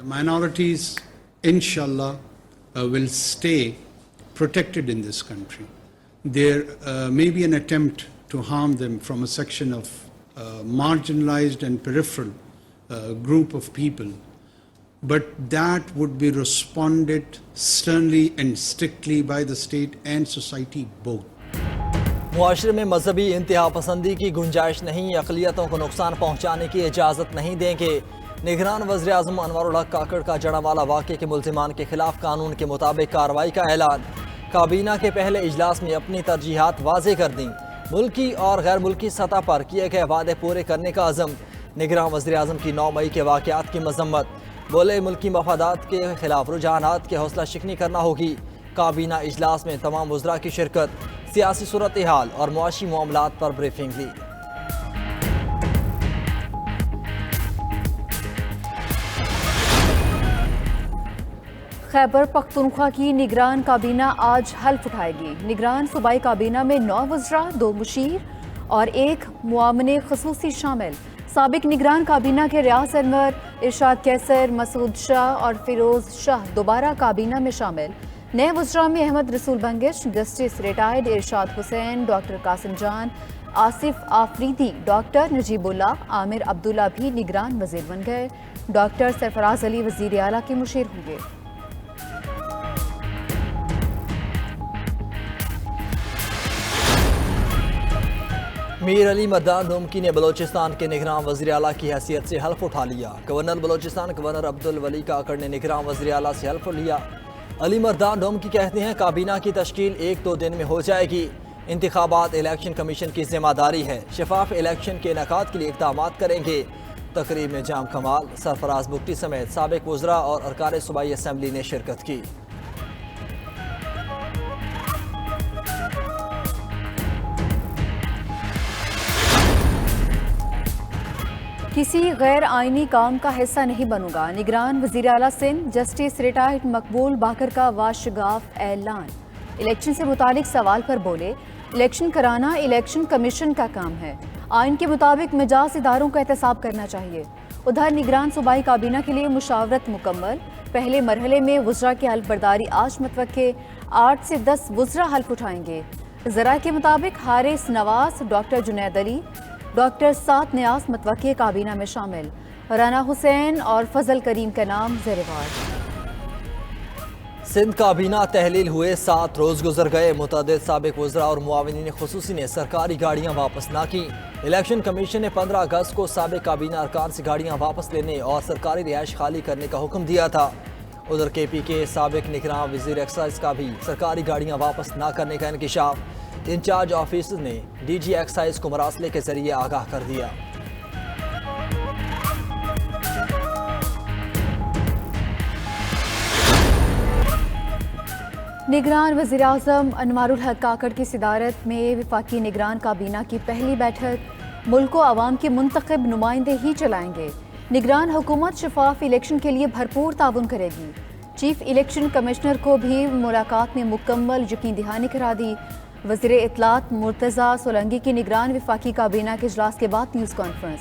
minorities, inshallah, will stay protected in this country. There may be an attempt to harm them from a section of marginalized and peripheral group of people, but that would be responded sternly and strictly by the state and society both. معاشرے میں مذہبی انتہا پسندی کی گنجائش نہیں، اقلیتوں کو نقصان پہنچانے کی اجازت نہیں دیں گے۔ نگران وزیر اعظم انوار الحق کاکڑ کا جڑوالا واقعے کے ملزمان کے خلاف قانون کے مطابق کارروائی کا اعلان۔ کابینہ کے پہلے اجلاس میں اپنی ترجیحات واضح کر دیں، ملکی اور غیر ملکی سطح پر کیے گئے وعدے پورے کرنے کا عزم۔ نگران وزیر اعظم کی 9 مئی کے واقعات کی مذمت، بولے ملکی مفادات کے خلاف رجحانات کی حوصلہ شکنی کرنا ہوگی۔ کابینہ اجلاس میں تمام وزراء کی شرکت، سیاسی صورتحال اور معاشی معاملات پر بریفنگ لی۔ خیبر پختونخوا کی نگران کابینہ آج حلف اٹھائے گی۔ نگران صوبائی کابینہ میں 9 وزراء، 2 مشیر اور 1 معاون خصوصی شامل۔ سابق نگران کابینہ کے ریاض انور، ارشاد کیسر، مسعود شاہ اور فیروز شاہ دوبارہ کابینہ میں شامل۔ نئے وزراء میں احمد رسول بنگش، جسٹس ریٹائرڈ ارشاد حسین، ڈاکٹر قاسم جان، آصف آفریدی، ڈاکٹر نجیب اللہ، عامر عبداللہ بھی نگران وزیر بن گئے۔ ڈاکٹر سرفراز علی وزیر اعلیٰ کے مشیر ہوں گے۔ میر علی مردان ڈومکی نے بلوچستان کے نگران وزیر اعلیٰ کی حیثیت سے حلف اٹھا لیا۔ گورنر بلوچستان گورنر عبدالولی کاکڑ نے نگران وزیر اعلیٰ سے حلف لیا۔ علی مردان ڈومکی کہتے ہیں کابینہ کی تشکیل 1-2 دن میں ہو جائے گی۔ انتخابات الیکشن کمیشن کی ذمہ داری ہے، شفاف الیکشن کے انعقاد کے لیے اقدامات کریں گے۔ تقریب میں جام کمال، سرفراز بگٹی سمیت سابق وزراء اور ارکان صوبائی اسمبلی نے شرکت کی۔ کسی غیر آئینی کام کا حصہ نہیں بنوں گا، نگران وزیر اعلیٰ سندھ جسٹس ریٹائرڈ مقبول باقر کا واشگاف اعلان۔ الیکشن سے متعلق سوال پر بولے، الیکشن کرانا الیکشن کمیشن کا کام ہے، آئین کے مطابق مجاز اداروں کا احتساب کرنا چاہیے۔ ادھر نگران صوبائی کابینہ کے لیے مشاورت مکمل، پہلے مرحلے میں وزراء کی حلف برداری آج متوقع، 8 سے 10 وزراء حلف اٹھائیں گے۔ ذرائع کے مطابق حارث نواز، ڈاکٹر جنید علی، ڈاکٹر سعد نیاز متوقع کابینہ میں شامل، رانا حسین اور فضل کریم کا نام زیر بار۔ سندھ کابینہ تحلیل ہوئے 7 روز گزر گئے، متعدد سابق وزراء اور معاونین خصوصی نے سرکاری گاڑیاں واپس نہ کی۔ الیکشن کمیشن نے 15 اگست کو سابق کابینہ ارکان سے گاڑیاں واپس لینے اور سرکاری رہائش خالی کرنے کا حکم دیا تھا۔ ادھر کے پی کے سابق نگراں وزیر ایکسائز کا بھی سرکاری گاڑیاں واپس نہ کرنے کا انکشاف، انچارج آفیسر نے ڈی جی ایکسائز کو مراسلے کے ذریعے آگاہ کر دیا۔ نگران وزیر اعظم انوار الحق کاکڑ کی صدارت میں وفاقی نگران کابینہ کی پہلی بیٹھک، ملک و عوام کے منتخب نمائندے ہی چلائیں گے۔ نگران حکومت شفاف الیکشن کے لیے بھرپور تعاون کرے گی۔ چیف الیکشن کمشنر کو بھی ملاقات میں مکمل یقین دہانی کرا دی۔ وزیر اطلاعات مرتضیٰ سولنگی کی نگران وفاقی کابینہ کے اجلاس کے بعد نیوز کانفرنس،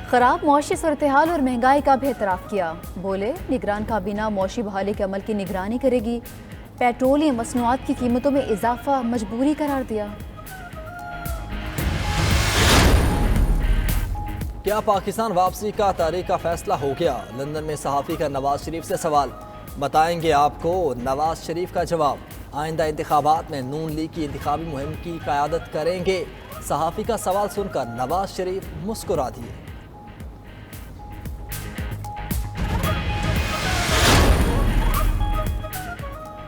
خراب معاشی صورتحال اور مہنگائی کا بھی اعتراف کیا۔ بولے نگران کابینہ معاشی بحالی کے عمل کی نگرانی کرے گی، پیٹرولیم مصنوعات کی قیمتوں میں اضافہ مجبوری قرار دیا۔ کیا پاکستان واپسی کا تاریخ کا فیصلہ ہو گیا؟ لندن میں صحافی کا نواز شریف سے سوال، بتائیں گے آپ کو نواز شریف کا جواب۔ آئندہ انتخابات میں نون لیگ کی انتخابی مہم کی قیادت کریں گے؟ صحافی کا سوال سن کر نواز شریف مسکرا دیے۔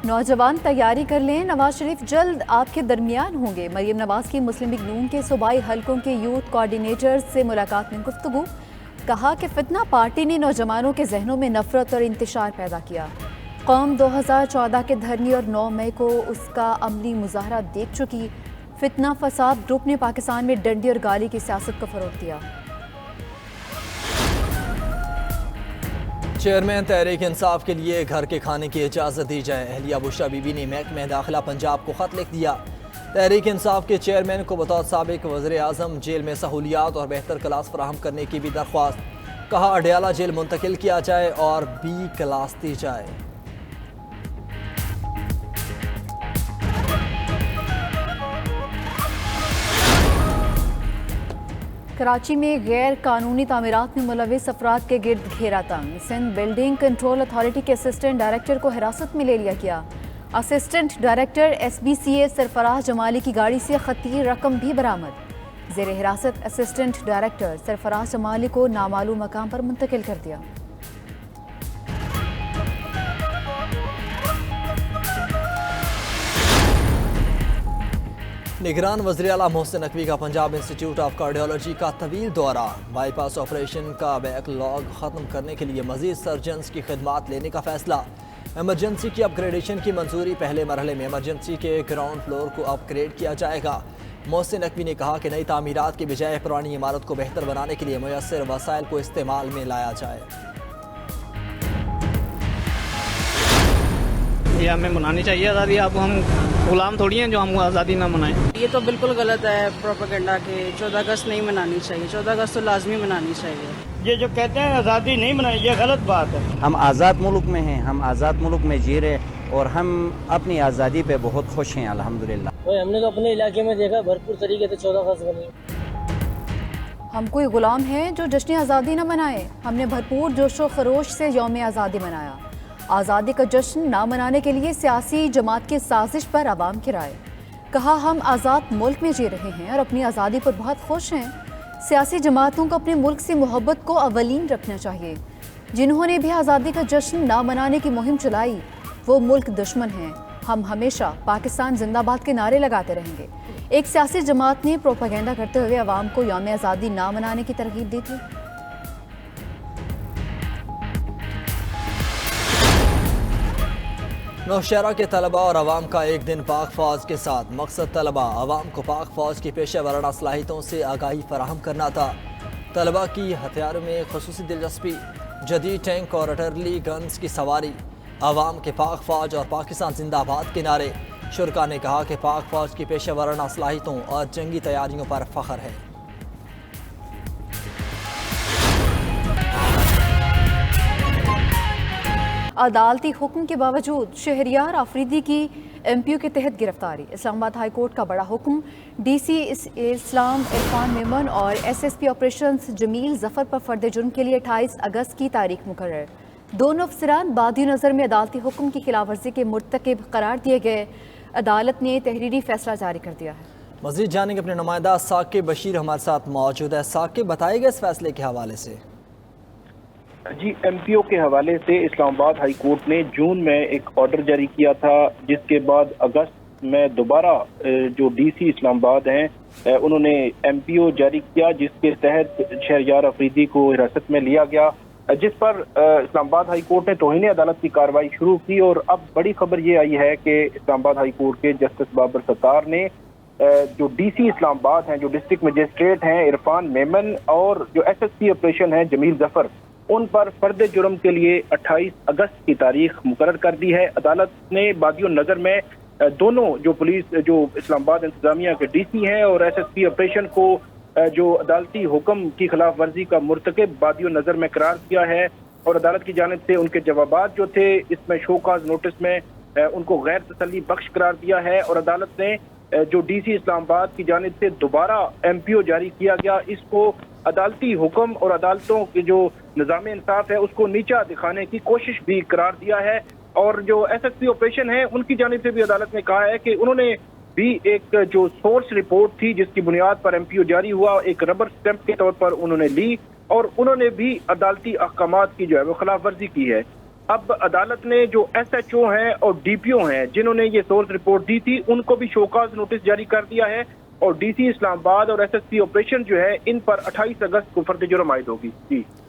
نوجوان تیاری کر لیں، نواز شریف جلد آپ کے درمیان ہوں گے۔ مریم نواز کی مسلم لیگ نون کے صوبائی حلقوں کے یوتھ کوارڈینیٹرز سے ملاقات میں گفتگو، کہا کہ فتنہ پارٹی نے نوجوانوں کے ذہنوں میں نفرت اور انتشار پیدا کیا۔ قوم 2014 کے دھرنے اور 9 مئی کو اس کا عملی مظاہرہ دیکھ چکی۔ فتنہ فساد گروپ نے پاکستان میں ڈنڈی اور گالی کی سیاست کو فروغ دیا۔ چیئرمین تحریک انصاف کے لیے گھر کے کھانے کی اجازت دی جائے، اہلیہ بشرا بی بی نے محکمہ داخلہ پنجاب کو خط لکھ دیا۔ تحریک انصاف کے چیئرمین کو بطور سابق وزیر اعظم جیل میں سہولیات اور بہتر کلاس فراہم کرنے کی بھی درخواست۔ کہا اڈیالہ جیل منتقل کیا جائے اور B کلاس دی جائے۔ کراچی میں غیر قانونی تعمیرات میں ملوث افراد کے گرد گھیرا تنگ، سندھ بلڈنگ کنٹرول اتھارٹی کے اسسٹنٹ ڈائریکٹر کو حراست میں لے لیا گیا۔ اسسٹنٹ ڈائریکٹر SBCA سرفراز جمالی کی گاڑی سے خطیر رقم بھی برآمد، زیر حراست اسسٹنٹ ڈائریکٹر سرفراز جمالی کو نامعلوم مقام پر منتقل کر دیا۔ نگران وزیراعلیٰ محسن نقوی کا پنجاب انسٹیٹیوٹ آف کارڈیالوجی کا طویل دورہ، بائی پاس آپریشن کا بیک لاگ ختم کرنے کے لیے مزید سرجنز کی خدمات لینے کا فیصلہ۔ ایمرجنسی کی اپ گریڈیشن کی منظوری، پہلے مرحلے میں ایمرجنسی کے گراؤنڈ فلور کو اپ گریڈ کیا جائے گا۔ محسن نقوی نے کہا کہ نئی تعمیرات کے بجائے پرانی عمارت کو بہتر بنانے کے لیے میسر وسائل کو استعمال میں لایا جائے۔ یہ ہمیں منانی چاہیے آزادی، اب ہم غلام تھوڑی ہیں جو ہم آزادی نہ منائیں۔ یہ تو بالکل غلط ہے پروپیگنڈا کہ 14 اگست نہیں منانی چاہیے، 14 اگست تو لازمی منانی چاہیے۔ یہ جو کہتے ہیں آزادی نہیں منائی، یہ غلط بات ہے۔ ہم آزاد ملک میں ہیں، ہم آزاد ملک میں جی رہے اور ہم اپنی آزادی پہ بہت خوش ہیں الحمدللہ۔ ہم نے تو اپنے علاقے میں دیکھا بھرپور طریقے سے 14 اگست بنی۔ ہم کوئی غلام ہیں جو جشن آزادی نہ منائے؟ ہم نے بھرپور جوش و خروش سے یوم آزادی منایا۔ آزادی کا جشن نہ منانے کے لیے سیاسی جماعت کی سازش پر عوام کی رائے۔ کہا ہم آزاد ملک میں جی رہے ہیں اور اپنی آزادی پر بہت خوش ہیں۔ سیاسی جماعتوں کو اپنے ملک سے محبت کو اولین رکھنا چاہیے۔ جنہوں نے بھی آزادی کا جشن نہ منانے کی مہم چلائی وہ ملک دشمن ہیں۔ ہم ہمیشہ پاکستان زندہ باد کے نعرے لگاتے رہیں گے۔ ایک سیاسی جماعت نے پروپیگنڈا کرتے ہوئے عوام کو یوم آزادی نہ منانے کی ترغیب دی تھی۔ نوشہرہ کے طلباء اور عوام کا ایک دن پاک فوج کے ساتھ، مقصد طلباء عوام کو پاک فوج کی پیشہ ورانہ صلاحیتوں سے آگاہی فراہم کرنا تھا۔ طلباء کی ہتھیاروں میں خصوصی دلچسپی، جدید ٹینک اور آرٹلری گنز کی سواری، عوام کے پاک فوج اور پاکستان زندہ باد کے نعرے۔ شرکاء نے کہا کہ پاک فوج کی پیشہ ورانہ صلاحیتوں اور جنگی تیاریوں پر فخر ہے۔ عدالتی حکم کے باوجود شہریار آفریدی کی MPO کے تحت گرفتاری۔ اسلام آباد ہائی کورٹ کا بڑا حکم، DC اسلام عرفان میمن اور SSP آپریشنز جمیل ظفر پر فرد جرم کے لیے 28 اگست کی تاریخ مقرر۔ دونوں افسران بادی نظر میں عدالتی حکم کی خلاف ورزی کے مرتکب قرار دیے گئے۔ عدالت نے تحریری فیصلہ جاری کر دیا ہے۔ مزید جانیں گے اپنے نمائندہ ثاقب بشیر ہمارے ساتھ موجود ہے۔ ثاقب، بتائے گا اس فیصلے کے حوالے سے؟ جی، MPO کے حوالے سے اسلام آباد ہائی کورٹ نے جون میں ایک آرڈر جاری کیا تھا، جس کے بعد اگست میں دوبارہ جو DC اسلام آباد ہیں انہوں نے MPO جاری کیا، جس کے تحت شہریار آفریدی کو حراست میں لیا گیا، جس پر اسلام آباد ہائی کورٹ نے توہین عدالت کی کارروائی شروع کی۔ اور اب بڑی خبر یہ آئی ہے کہ اسلام آباد ہائی کورٹ کے جسٹس بابر ستار نے جو DC اسلام آباد ہیں، جو ڈسٹرکٹ مجسٹریٹ ہیں عرفان میمن اور جو SSP آپریشن ہیں جمیل ظفر، ان پر فرد جرم کے لیے 28 اگست کی تاریخ مقرر کر دی ہے۔ عدالت نے بادی النظر میں دونوں جو پولیس جو اسلام آباد انتظامیہ کے DC ہیں اور SSP آپریشن کو جو عدالتی حکم کی خلاف ورزی کا مرتکب بادی النظر میں قرار دیا ہے، اور عدالت کی جانب سے ان کے جوابات جو تھے اس میں شو کاز نوٹس میں ان کو غیر تسلی بخش قرار دیا ہے، اور عدالت نے جو DC اسلام آباد کی جانب سے دوبارہ MPO جاری کیا گیا، اس کو عدالتی حکم اور عدالتوں کی جو نظام انصاف ہے اس کو نیچا دکھانے کی کوشش بھی قرار دیا ہے۔ اور جو SSP آپریشن ہے ان کی جانب سے بھی عدالت نے کہا ہے کہ انہوں نے بھی ایک جو سورس رپورٹ تھی جس کی بنیاد پر MPO جاری ہوا، ایک ربر سٹیمپ کے طور پر انہوں نے لی، اور انہوں نے بھی عدالتی احکامات کی جو ہے وہ خلاف ورزی کی ہے۔ اب عدالت نے جو SHO ہیں اور DPO ہیں جنہوں نے یہ سورس رپورٹ دی تھی ان کو بھی شوکاز نوٹس جاری کر دیا ہے، اور DC اسلام آباد اور SSP آپریشن جو ہے ان پر 28 اگست کو فرد جرم عائد ہوگی۔ جی